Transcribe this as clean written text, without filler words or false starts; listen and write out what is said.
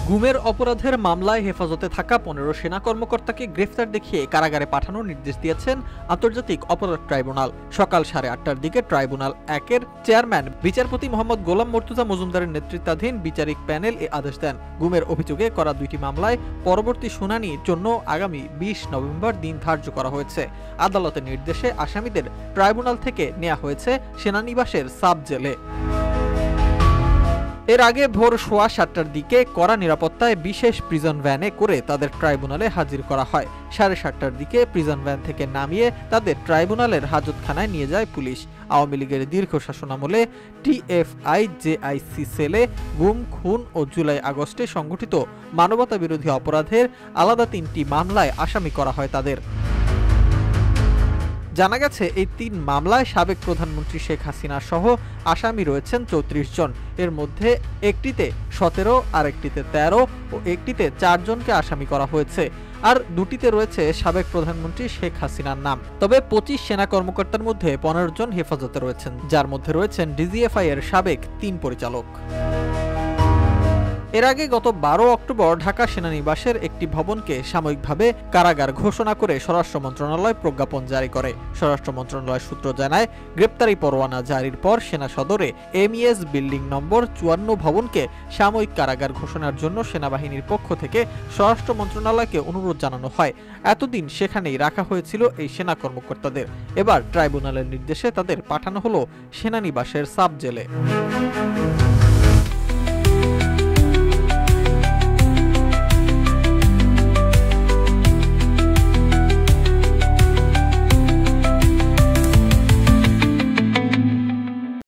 গুমের অপরাধের মামলায় হেফাজতে থাকা ১৫ সেনা কর্মকর্তাকে গ্রেফতার দেখিয়ে কারাগারে পাঠানোর নির্দেশ দিয়েছেন আন্তর্জাতিক অপরাধ ট্রাইব্যুনাল। সকাল ৮:৩০টার দিকে ট্রাইব্যুনাল ১-এর চেয়ারম্যান বিচারপতি মোহাম্মদ গোলাম মর্তুজা মজুমদারের নেতৃত্বাধীন বিচারিক প্যানেল এ আদেশ দেন। গুমের অভিযোগে করা ২টি মামলায় পরবর্তী শুনানির জন্য আগামী ২০ নভেম্বর দিন ধার্য করা হয়েছে। আদালতের নির্দেশে আসামিদের ট্রাইব্যুনাল থেকে নেওয়া হয়েছে সেনানিবাসের সাব জেলে। এর আগে ভোর ৭:১৫টার দিকে কড়া নিরাপত্তায় বিশেষ প্রিজন ভ্যানে করে তাদের ট্রাইব্যুনালে হাজির করা হয়। ৭:৩০টার দিকে প্রিজন ভ্যান থেকে নামিয়ে তাদের ট্রাইব্যুনালের হাজতখানায় নিয়ে যায় পুলিশ। আওয়ামী লীগের দীর্ঘ শাসনামলে টিএফআই-জেআইসি সেলে গুম, খুন ও জুলাই-আগস্টে সংঘটিত মানবতাবিরোধী অপরাধের আলাদা ৩টি মামলায় আসামি করা হয় তাদের। জানা গেছে, এই ৩ মামলায় সাবেক প্রধানমন্ত্রী শেখ হাসিনা সহ আসামি রয়েছেন ৩৪ জন। এর মধ্যে একটিতে ১৭, আরেকটিতে ১৩ ও একটিতে ৪ জনকে আসামি করা হয়েছে। আর দুটিতে রয়েছে সাবেক প্রধানমন্ত্রী শেখ হাসিনার নাম। তবে ২৫ সেনা কর্মকর্তার মধ্যে ১৫ জন হেফাজতে রয়েছেন, যার মধ্যে রয়েছেন ডিজিএফআই এর সাবেক ৩ পরিচালক। এর আগে গত ১২ অক্টোবর ঢাকা সেনানিবাসের একটি ভবনকে সাময়িকভাবে কারাগার ঘোষণা করে স্বরাষ্ট্র মন্ত্রণালয় প্রজ্ঞাপন জারি করে। স্বরাষ্ট্র মন্ত্রণালয় সূত্র জানায়, গ্রেপ্তারি পরোয়ানা জারির পর সেনা সদরে এমইএস বিল্ডিং নম্বর ৫৪ ভবনকে সাময়িক কারাগার ঘোষণার জন্য সেনাবাহিনীর পক্ষ থেকে স্বরাষ্ট্র মন্ত্রণালয়কে অনুরোধ জানানো হয়। এতদিন সেখানেই রাখা হয়েছিল এই সেনা কর্মকর্তাদের। এবার ট্রাইব্যুনালের নির্দেশে তাদের পাঠানো হলো সেনানিবাসের সাব জেলে।